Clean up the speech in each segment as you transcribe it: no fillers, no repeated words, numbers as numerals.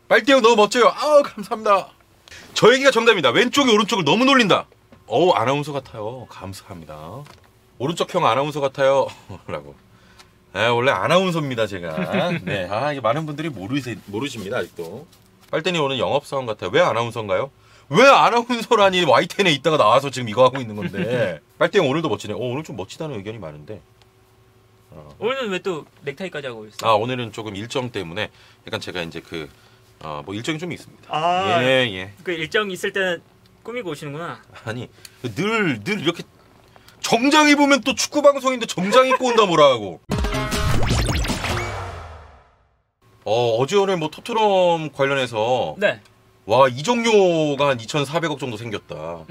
빨대형 너무 멋져요. 아우 감사합니다. 저 얘기가 정답입니다. 왼쪽이 오른쪽을 너무 놀린다. 어우 아나운서 같아요. 감사합니다. 오른쪽 형 아나운서 같아요. 라고. 원래 아나운서입니다 제가. 네, 이게 많은 분들이 모르십니다 아직도. 빨대님 오늘 영업사원 같아요. 왜 아나운서인가요? 왜 아나운서라니 Y10에 있다가 나와서 지금 이거 하고 있는 건데. 빨대형 오늘도 멋지네. 오늘 좀 멋지다는 의견이 많은데. 오늘은 왜 또 넥타이까지 하고 있어요? 오늘은 조금 일정 때문에 약간 제가 이제 뭐 일정이 좀 있습니다. 예. 그 일정 있을 때는 꾸미고 오시는구나. 아니 늘 이렇게 정장 입으면 또 축구 방송인데 정장 입고 온다 뭐라 하고. 어제 오늘 뭐 토트넘 관련해서 네. 와 이적료가 한 2,400억 정도 생겼다.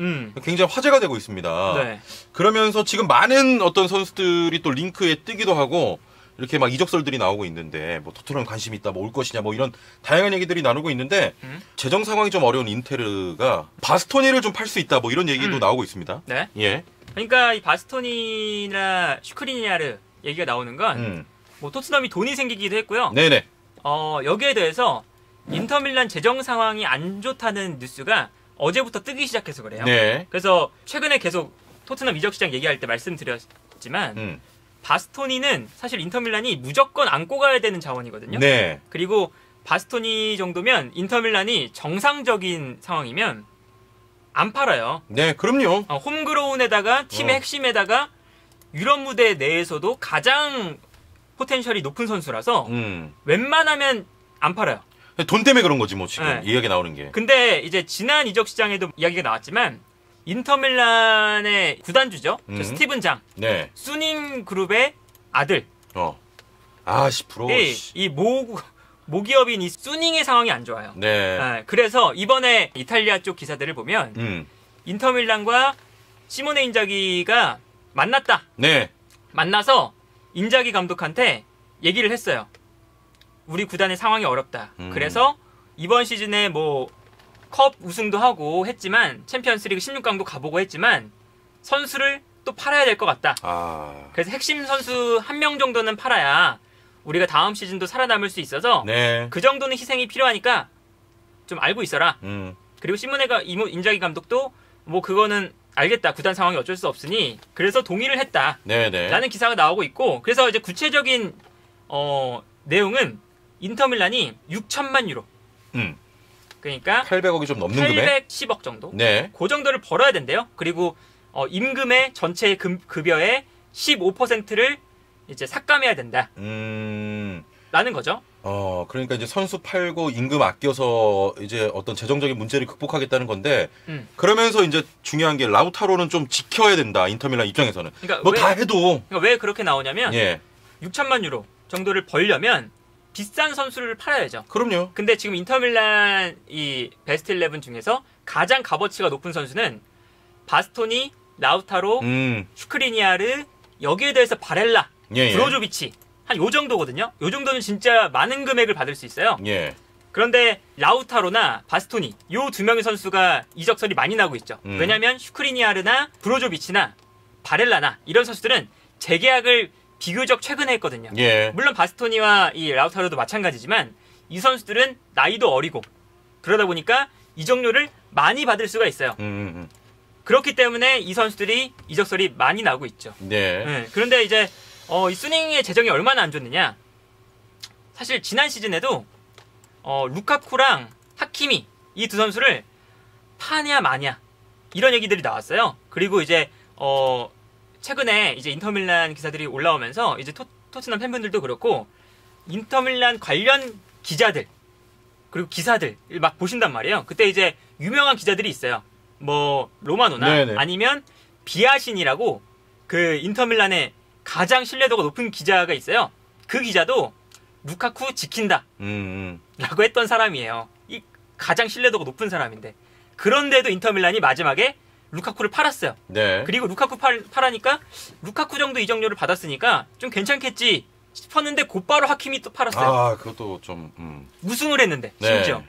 굉장히 화제가 되고 있습니다. 네. 그러면서 지금 많은 어떤 선수들이 또 링크에 뜨기도 하고 이렇게 막 이적설들이 나오고 있는데 뭐 토트넘 관심 있다, 뭐 올 것이냐, 뭐 이런 다양한 얘기들이 나누고 있는데 재정 상황이 좀 어려운 인테르가 바스토니를 좀 팔 수 있다, 뭐 이런 얘기도 나오고 있습니다. 네. 예. 그러니까 이 바스토니나 슈크리니아르 얘기가 나오는 건 뭐 토트넘이 돈이 생기기도 했고요. 네네. 여기에 대해서 인터밀란 재정 상황이 안 좋다는 뉴스가 어제부터 뜨기 시작해서 그래요. 네. 그래서 최근에 계속 토트넘 이적 시장 얘기할 때 말씀드렸지만 바스토니는 사실 인터밀란이 무조건 안고 가야 되는 자원이거든요. 네. 그리고 바스토니 정도면 인터밀란이 정상적인 상황이면 안 팔아요. 네, 그럼요. 홈그로운에다가 팀의 핵심에다가 유럽 무대 내에서도 가장 포텐셜이 높은 선수라서 웬만하면 안 팔아요. 돈 때문에 그런 거지 뭐 지금 네. 이야기 나오는 게. 근데 이제 지난 이적 시장에도 이야기가 나왔지만 인터밀란의 구단주죠. 스티븐 장. 네. 수닝 그룹의 아들. 10%. 이 모기업인 이 수닝의 상황이 안 좋아요. 네. 그래서 이번에 이탈리아 쪽 기사들을 보면 인터밀란과 시모네 인자기가 만났다. 네. 만나서 인자기 감독한테 얘기를 했어요. 우리 구단의 상황이 어렵다. 그래서 이번 시즌에 뭐 컵 우승도 하고 했지만 챔피언스리그 16강도 가보고 했지만 선수를 또 팔아야 될 것 같다. 그래서 핵심 선수 한 명 정도는 팔아야 우리가 다음 시즌도 살아남을 수 있어서 네. 그 정도는 희생이 필요하니까 좀 알고 있어라. 그리고 시모네가 인자기 감독도 뭐 그거는 알겠다. 구단 상황이 어쩔 수 없으니 그래서 동의를 했다. 네네. 라는 기사가 나오고 있고 그래서 이제 구체적인 내용은 인터밀란이 6천만 유로. 그러니까 800억이 좀 넘는 금액? 810억 정도. 네. 그 정도를 벌어야 된대요. 그리고 임금의 전체 급여의 15%를 이제 삭감해야 된다. 라는 거죠. 그러니까 이제 선수 팔고 임금 아껴서 이제 어떤 재정적인 문제를 극복하겠다는 건데 그러면서 이제 중요한 게 라우타로는 좀 지켜야 된다. 인터밀란 입장에서는. 그러니까 뭐 다 해도. 그러니까 왜 그렇게 나오냐면 6천만 유로 정도를 벌려면 비싼 선수를 팔아야죠. 그럼요. 근데 지금 인터밀란 이 베스트 11 중에서 가장 값어치가 높은 선수는 바스토니, 라우타로, 슈크리니아르, 여기에 대해서 바렐라, 브로조비치 한 요 정도거든요. 요 정도는 진짜 많은 금액을 받을 수 있어요. 그런데 라우타로나 바스토니 요 두 명의 선수가 이적설이 많이 나고 있죠. 왜냐하면 슈크리니아르나 브로조비치나 바렐라나 이런 선수들은 재계약을 비교적 최근에 했거든요. 물론 바스토니와 이 라우타로도 마찬가지지만 이 선수들은 나이도 어리고 그러다 보니까 이적료를 많이 받을 수가 있어요. 그렇기 때문에 이 선수들이 이적설이 많이 나오고 있죠. 그런데 이제 이 수닝의 재정이 얼마나 안 좋느냐. 사실 지난 시즌에도 루카쿠랑 하키미 이 두 선수를 파냐 마냐 이런 얘기들이 나왔어요. 그리고 이제 최근에 이제 인터밀란 기사들이 올라오면서 이제 토트넘 팬분들도 그렇고 인터밀란 관련 기자들 그리고 기사들 막 보신단 말이에요. 그때 이제 유명한 기자들이 있어요. 뭐 로마노나 아니면 비아신이라고 그 인터밀란의 가장 신뢰도가 높은 기자가 있어요. 그 기자도 루카쿠 지킨다 라고 했던 사람이에요. 이 가장 신뢰도가 높은 사람인데 그런데도 인터밀란이 마지막에 루카쿠를 팔았어요. 그리고 루카쿠 팔으니까 루카쿠 정도 이적료를 받았으니까 좀 괜찮겠지 싶었는데 곧바로 하킴이 또 팔았어요. 그것도 좀 우승을 했는데 심지어.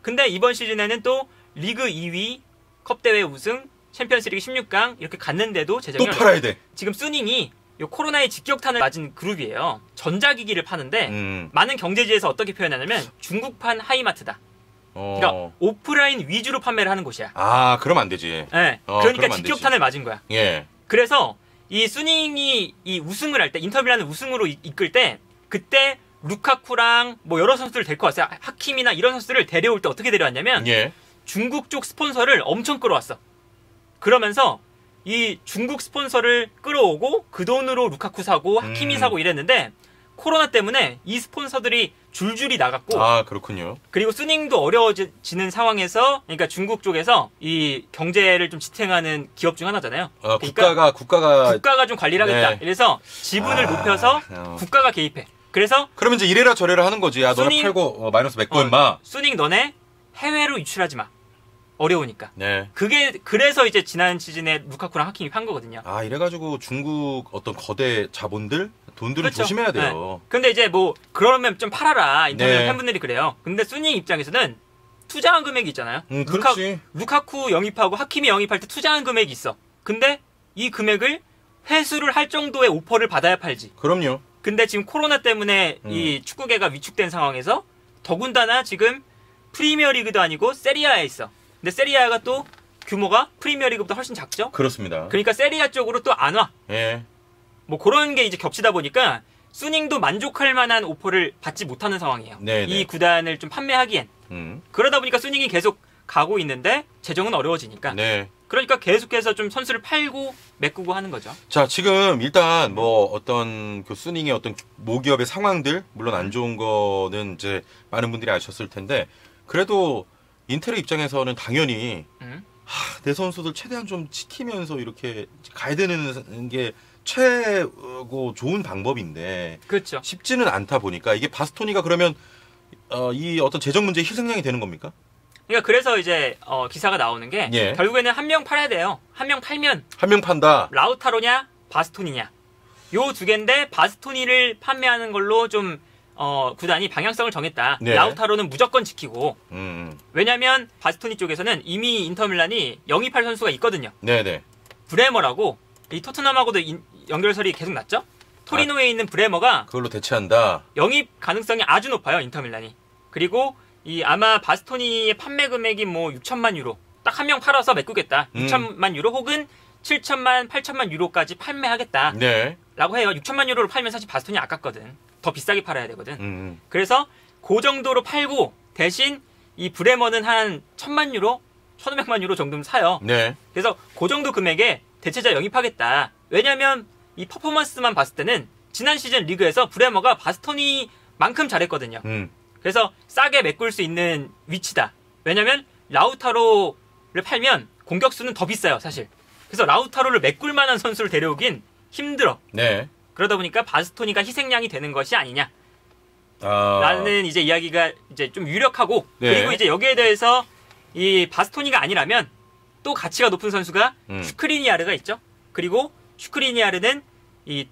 근데 이번 시즌에는 또 리그 2위, 컵대회 우승, 챔피언스리그 16강 이렇게 갔는데도 재정이 또 팔아야 돼. 지금 수닝이 요 코로나의 직격탄을 맞은 그룹이에요. 전자기기를 파는데 많은 경제지에서 어떻게 표현하냐면 중국판 하이마트다. 그러니까 오프라인 위주로 판매를 하는 곳이야. 아, 그럼 안 되지. 네. 그러니까 직격탄을 맞은 거야. 예. 그래서 이 수닝이 이 우승을 할 때, 인터밀란을 우승으로 이끌 때, 그때 루카쿠랑 뭐 여러 선수들 데리고 왔어요. 하킴이나 이런 선수들을 데려올 때 어떻게 데려왔냐면 예. 중국 쪽 스폰서를 엄청 끌어왔어. 그러면서 이 중국 스폰서를 끌어오고 그 돈으로 루카쿠 사고 하킴이 사고 이랬는데 코로나 때문에 이 스폰서들이 줄줄이 나갔고, 아, 그렇군요. 그리고 수닝도 어려워지는 상황에서, 그러니까 중국 쪽에서 이 경제를 좀 지탱하는 기업 중 하나잖아요. 그러니까 국가가 좀 관리를 하겠다. 네. 그래서 지분을 높여서 국가가 개입해. 그래서 그러면 이제 이래라 저래라 하는 거지. 야, 너네 팔고 마이너스 메꿔 임마. 수닝 너네 해외로 유출하지 마. 어려우니까. 네. 그래서 이제 지난 시즌에 루카쿠랑 하킴이 판 거거든요. 아, 이래가지고 중국 어떤 거대 자본들 돈들은 그렇죠. 조심해야 돼요. 네. 근데 이제 뭐 그러면 좀 팔아라. 인터넷 네. 팬분들이 그래요. 근데 수닝 입장에서는 투자한 금액이 있잖아요. 그렇지. 루카쿠 영입하고 하킴이 영입할 때 투자한 금액이 있어. 근데 이 금액을 회수를 할 정도의 오퍼를 받아야 팔지. 그럼요. 근데 지금 코로나 때문에 이 축구계가 위축된 상황에서 더군다나 지금 프리미어리그도 아니고 세리아에 있어. 근데 세리아가 또 규모가 프리미어리그보다 훨씬 작죠? 그렇습니다. 그러니까 세리아 쪽으로 또 안 와. 예. 뭐 그런 게 이제 겹치다 보니까 수닝도 만족할 만한 오퍼를 받지 못하는 상황이에요. 네네. 이 구단을 좀 판매하기엔. 그러다 보니까 수닝이 계속 가고 있는데 재정은 어려워지니까. 네. 그러니까 계속해서 좀 선수를 팔고 메꾸고 하는 거죠. 자, 지금 일단 뭐 어떤 그 수닝의 어떤 모기업의 상황들, 물론 안 좋은 거는 이제 많은 분들이 아셨을 텐데, 그래도 인텔의 입장에서는 당연히 내 선수들 최대한 좀 지키면서 이렇게 가야 되는 게 최고 좋은 방법인데, 그렇죠. 쉽지는 않다 보니까 이게 바스토니가 그러면 이 어떤 재정 문제의 희생양이 되는 겁니까? 그러니까 그래서 이제 기사가 나오는 게 예. 결국에는 한 명 팔아야 돼요. 한 명 팔면 한 명 판다. 라우타로냐 바스토니냐 요 두 개인데 바스토니를 판매하는 걸로 좀 구단이 방향성을 정했다. 네. 라우타로는 무조건 지키고. 왜냐면 바스토니 쪽에서는 이미 인터밀란이 영입할 선수가 있거든요. 네네. 브레머라고 이 토트넘하고도 연결설이 계속 났죠. 토리노에 있는 브레머가 그걸로 대체한다. 영입 가능성이 아주 높아요. 인터밀란이. 그리고 이 아마 바스토니의 판매 금액이 뭐 6천만 유로. 딱 한 명 팔아서 메꾸겠다. 6천만 유로 혹은 7천만, 8천만 유로까지 판매하겠다. 네. 라고 해요. 6천만 유로를 팔면 사실 바스토니 아깝거든. 더 비싸게 팔아야 되거든. 그래서 그 정도로 팔고 대신 이 브레머는 한 1,000만 유로, 1,500만 유로 정도는 사요. 네. 그래서 그 정도 금액에 대체자 영입하겠다. 왜냐면 이 퍼포먼스만 봤을 때는 지난 시즌 리그에서 브레머가 바스토니만큼 잘했거든요. 그래서 싸게 메꿀 수 있는 위치다. 왜냐면 라우타로를 팔면 공격수는 더 비싸요, 사실. 그래서 라우타로를 메꿀 만한 선수를 데려오긴 힘들어. 네. 그러다 보니까 바스토니가 희생양이 되는 것이 아니냐. 라는 이제 이야기가 이제 좀 유력하고, 네. 그리고 이제 여기에 대해서 이 바스토니가 아니라면 또 가치가 높은 선수가 슈크리니아르가 있죠. 그리고 슈크리니아르는 이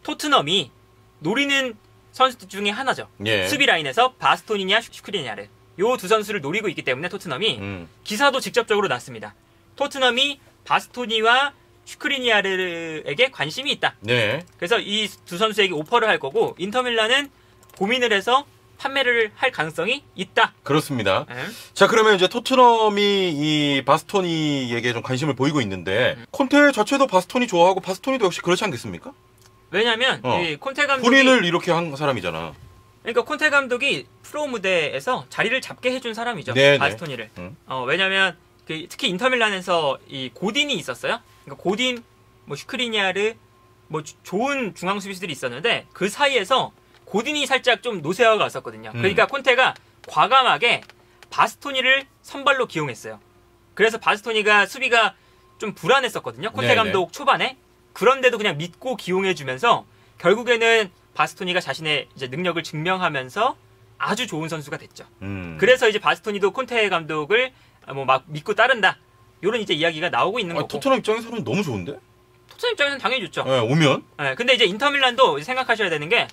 토트넘이 노리는 선수들 중에 하나죠. 예. 수비 라인에서 바스토니냐 슈크리니아르. 요 두 선수를 노리고 있기 때문에 토트넘이 기사도 직접적으로 났습니다. 토트넘이 바스토니와 슈크리니아르에게 관심이 있다. 네. 그래서 이 두 선수에게 오퍼를 할 거고 인터밀란은 고민을 해서 판매를 할 가능성이 있다. 그렇습니다. 네. 자, 그러면 이제 토트넘이 이 바스토니에게 좀 관심을 보이고 있는데 콘테 자체도 바스토니 좋아하고 바스토니도 역시 그렇지 않겠습니까? 왜냐면 이 콘테 감독이 본인을 이렇게 한 사람이잖아. 그러니까 콘테 감독이 프로 무대에서 자리를 잡게 해준 사람이죠. 네네. 바스토니를. 왜냐면 특히 인터밀란에서 이 고딘이 있었어요. 그러니까 고딘, 뭐 슈크리니아르, 뭐 좋은 중앙 수비수들이 있었는데 그 사이에서 고딘이 살짝 좀 노쇠화가 왔었거든요. 그러니까 콘테가 과감하게 바스토니를 선발로 기용했어요. 그래서 바스토니가 수비가 좀 불안했었거든요. 콘테 네네. 감독 초반에. 그런데도 그냥 믿고 기용해주면서 결국에는 바스토니가 자신의 이제 능력을 증명하면서 아주 좋은 선수가 됐죠. 그래서 이제 바스토니도 콘테 감독을 뭐 막 믿고 따른다. 이런 이제 이야기가 나오고 있는 거고. 토트넘 입장에서는 너무 좋은데? 토트넘 입장에서는 당연히 좋죠. 네, 오면? 네, 근데 이제 인터밀란도 생각하셔야 되는 게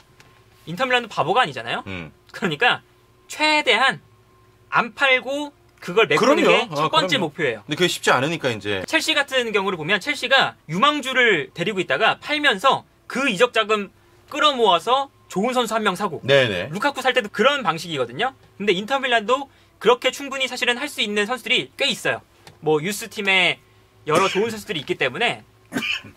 인터밀란도 바보가 아니잖아요. 그러니까 최대한 안 팔고 그걸 메꾸는 게 첫 번째 목표예요. 근데 그게 쉽지 않으니까 이제. 첼시 같은 경우를 보면 첼시가 유망주를 데리고 있다가 팔면서 그 이적 자금 끌어모아서 좋은 선수 한 명 사고 네네. 루카쿠 살 때도 그런 방식이거든요. 근데 인터밀란도 그렇게 충분히 사실은 할 수 있는 선수들이 꽤 있어요. 뭐 유스팀에 여러 좋은 선수들이 있기 때문에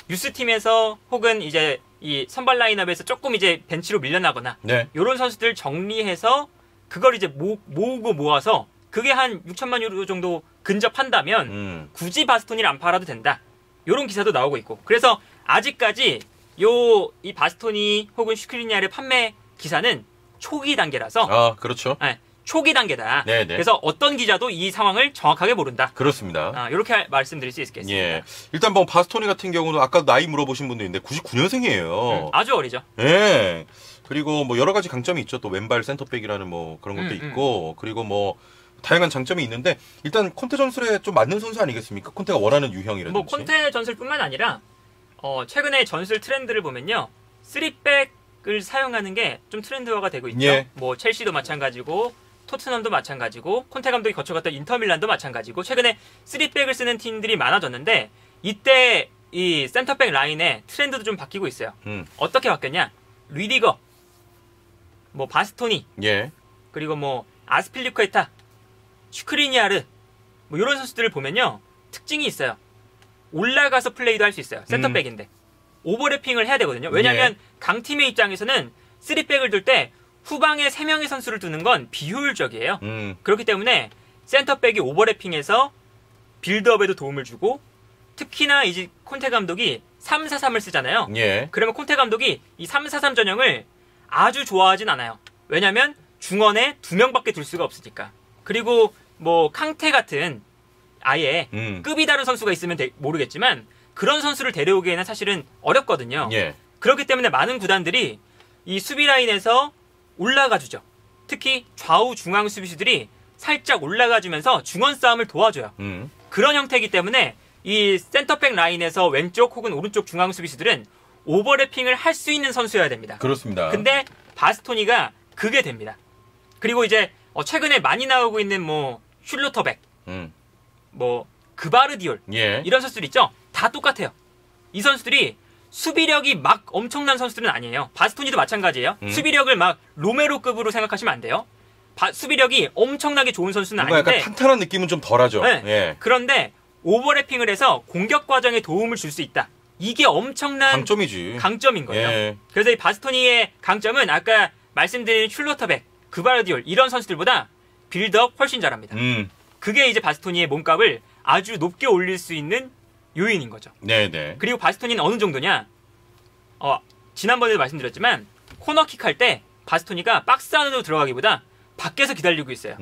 유스팀에서 혹은 이제 이 선발 라인업에서 조금 이제 벤치로 밀려나거나 네. 이런 선수들 정리해서 그걸 이제 모으고 모아서 그게 한 6천만 유로 정도 근접한다면 굳이 바스토니를 안 팔아도 된다. 이런 기사도 나오고 있고. 그래서 아직까지 이 바스토니 혹은 슈크리니아르 판매 기사는 초기 단계라서 아, 그렇죠. 네, 초기 단계다. 네네. 그래서 어떤 기자도 이 상황을 정확하게 모른다. 그렇습니다. 이렇게 말씀드릴 수 있겠습니다. 예. 일단 뭐 바스토니 같은 경우는 아까 나이 물어보신 분도 있는데 99년생이에요. 아주 어리죠. 예. 그리고 뭐 여러 가지 강점이 있죠. 또 왼발 센터백이라는 뭐 그런 것도 있고 그리고 뭐 다양한 장점이 있는데 일단 콘테 전술에 좀 맞는 선수 아니겠습니까? 콘테가 원하는 유형이라든지. 뭐 콘테 전술뿐만 아니라 최근에 전술 트렌드를 보면요. 3백을 사용하는 게 좀 트렌드화가 되고 있죠. 예. 뭐 첼시도 마찬가지고 토트넘도 마찬가지고 콘테 감독이 거쳐갔던 인터밀란도 마찬가지고 최근에 3백을 쓰는 팀들이 많아졌는데 이때 이 센터백 라인의 트렌드도 좀 바뀌고 있어요. 어떻게 바뀌었냐? 리디거, 뭐 바스토니, 예. 그리고 뭐 아스필리쿠에타, 슈크리니아르 뭐 이런 선수들을 보면요. 특징이 있어요. 올라가서 플레이도 할 수 있어요. 센터백인데. 오버래핑을 해야 되거든요. 왜냐하면 예. 강팀의 입장에서는 3백을 둘 때 후방에 3명의 선수를 두는 건 비효율적이에요. 그렇기 때문에 센터백이 오버래핑해서 빌드업에도 도움을 주고 특히나 이제 콘테 감독이 3-4-3을 쓰잖아요. 예. 그러면 콘테 감독이 이 3-4-3 전형을 아주 좋아하진 않아요. 왜냐하면 중원에 2명밖에 둘 수가 없으니까. 그리고 뭐 캉테 같은 아예 급이 다른 선수가 있으면 모르겠지만 그런 선수를 데려오기에는 사실은 어렵거든요. 예. 그렇기 때문에 많은 구단들이 이 수비 라인에서 올라가 주죠. 특히 좌우 중앙 수비수들이 살짝 올라가 주면서 중원 싸움을 도와줘요. 그런 형태이기 때문에 이 센터백 라인에서 왼쪽 혹은 오른쪽 중앙 수비수들은 오버래핑을 할 수 있는 선수여야 됩니다. 그렇습니다. 근데 바스토니가 그게 됩니다. 그리고 이제 최근에 많이 나오고 있는 뭐 슐루터백, 뭐 그바르디올 예. 이런 선수들 있죠? 다 똑같아요. 이 선수들이 수비력이 막 엄청난 선수들은 아니에요. 바스토니도 마찬가지예요. 수비력을 막 로메로급으로 생각하시면 안 돼요. 수비력이 엄청나게 좋은 선수는 뭔가 아닌데 약간 탄탄한 느낌은 좀 덜하죠. 네. 예. 그런데 오버래핑을 해서 공격 과정에 도움을 줄 수 있다. 이게 엄청난 강점이지. 강점인 거예요. 예. 그래서 이 바스토니의 강점은 아까 말씀드린 슐로터백, 그바르디올 이런 선수들보다 빌드업 훨씬 잘합니다. 그게 이제 바스토니의 몸값을 아주 높게 올릴 수 있는 요인인 거죠. 네네. 그리고 바스토니는 어느 정도냐? 지난번에도 말씀드렸지만 코너킥 할 때 바스토니가 박스 안으로 들어가기보다 밖에서 기다리고 있어요.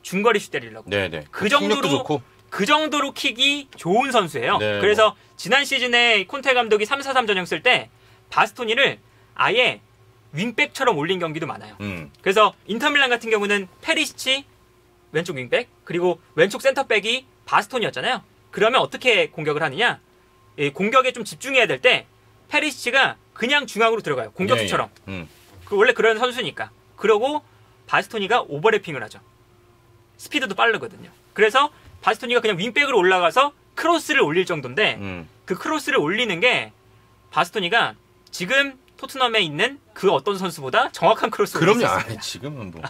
중거리 슛 때리려고. 네네. 그 속력도 정도로 좋고. 그 정도로 킥이 좋은 선수예요. 네, 그래서 지난 시즌에 콘테 감독이 3-4-3 전형 쓸 때 바스토니를 아예 윙백처럼 올린 경기도 많아요. 그래서 인터밀란 같은 경우는 페리시치 왼쪽 윙백 그리고 왼쪽 센터백이 바스토니였잖아요. 그러면 어떻게 공격을 하느냐? 공격에 좀 집중해야 될 때 페리시치가 그냥 중앙으로 들어가요. 공격수처럼. 원래 그런 선수니까. 그러고 바스토니가 오버래핑을 하죠. 스피드도 빠르거든요. 그래서 바스토니가 그냥 윙백으로 올라가서 크로스를 올릴 정도인데 그 크로스를 올리는 게 바스토니가 지금 토트넘에 있는 그 어떤 선수보다 정확한 크로스를 올릴 수 그럼요. 있습니다. 지금은 뭐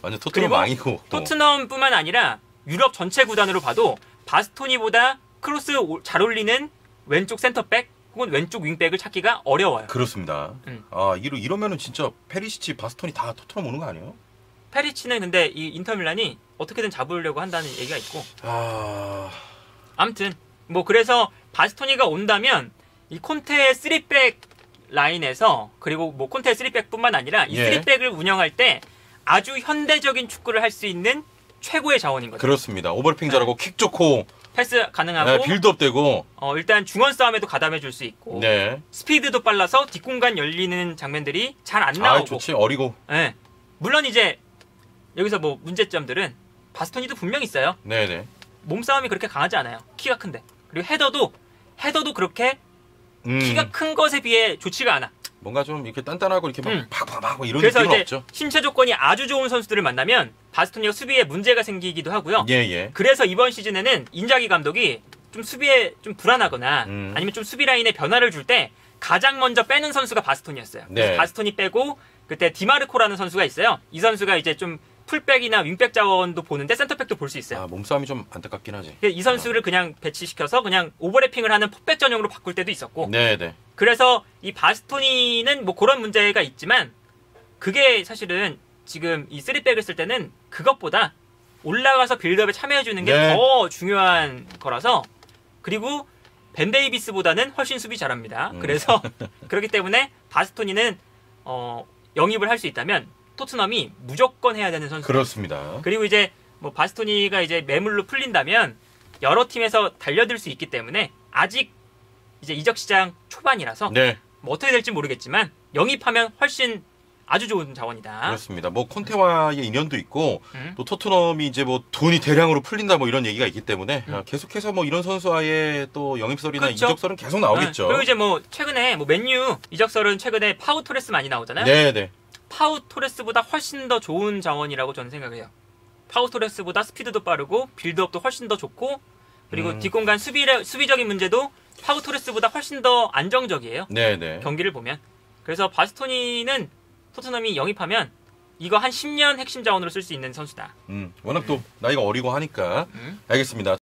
완전 토트넘 망이고. 토트넘뿐만 아니라 유럽 전체 구단으로 봐도 바스토니보다 크로스 잘 올리는 왼쪽 센터백 혹은 왼쪽 윙백을 찾기가 어려워요. 그렇습니다. 이러면은 진짜 페리시치, 바스토니 다 토트넘 오는 거 아니에요? 페리치는 근데 이 인터밀란이 어떻게든 잡으려고 한다는 얘기가 있고. 아무튼 뭐 그래서 바스토니가 온다면 이 콘테의 3백 라인에서 그리고 뭐 콘테의 3백뿐만 아니라 이 3백을 운영할 때 아주 현대적인 축구를 할 수 있는 최고의 자원인 거죠. 그렇습니다. 오버래핑 잘하고 킥 좋고 패스 가능하고 빌드업 되고 일단 중원 싸움에도 가담해 줄 수 있고 네. 스피드도 빨라서 뒷공간 열리는 장면들이 잘 안 나오고. 좋지. 어리고. 네. 물론 이제 여기서 뭐 문제점들은 바스토니도 분명 있어요. 네네. 몸싸움이 그렇게 강하지 않아요. 키가 큰데. 그리고 헤더도 그렇게 키가 큰 것에 비해 좋지가 않아. 뭔가 좀 이렇게 단단하고 이렇게 막 팍팍팍 이런 그래서 느낌은 이제 없죠. 신체 조건이 아주 좋은 선수들을 만나면 바스토니가 수비에 문제가 생기기도 하고요. 예. 그래서 이번 시즌에는 인자기 감독이 좀 수비에 좀 불안하거나 아니면 좀 수비 라인에 변화를 줄 때 가장 먼저 빼는 선수가 바스토니였어요. 네. 바스토니 빼고 그때 디마르코라는 선수가 있어요. 이 선수가 이제 좀 풀백이나 윙백 자원도 보는데 센터백도 볼 수 있어요. 아, 몸싸움이 좀 안타깝긴 하지. 이 선수를 그냥 배치시켜서 그냥 오버래핑을 하는 풋백 전용으로 바꿀 때도 있었고. 네네. 그래서 이 바스토니는 뭐 그런 문제가 있지만 그게 사실은 지금 이 3백을 쓸 때는 그것보다 올라가서 빌드업에 참여해주는 게 더 네. 중요한 거라서. 그리고 벤 데이비스보다는 훨씬 수비 잘합니다. 그래서 그렇기 때문에 바스토니는 영입을 할 수 있다면 토트넘이 무조건 해야 되는 선수. 그렇습니다. 그리고 이제 뭐 바스토니가 이제 매물로 풀린다면 여러 팀에서 달려들 수 있기 때문에 아직 이제 이적 시장 초반이라서 네. 뭐 어떻게 될지 모르겠지만 영입하면 훨씬 아주 좋은 자원이다. 그렇습니다. 뭐 콘테와의 인연도 있고 또 토트넘이 이제 뭐 돈이 대량으로 풀린다 뭐 이런 얘기가 있기 때문에 계속해서 뭐 이런 선수와의 또 영입설이나 그렇죠. 이적설은 계속 나오겠죠. 그리고 이제 뭐 최근에 뭐 맨유 이적설은 최근에 파우 토레스 많이 나오잖아요. 네네. 파우 토레스보다 훨씬 더 좋은 자원이라고 저는 생각해요. 파우 토레스보다 스피드도 빠르고 빌드업도 훨씬 더 좋고 그리고 뒷공간 수비적인 문제도 파우 토레스보다 훨씬 더 안정적이에요. 네네. 경기를 보면. 그래서 바스토니는 토트넘이 영입하면 이거 한 10년 핵심 자원으로 쓸 수 있는 선수다. 워낙 또 나이가 어리고 하니까 알겠습니다.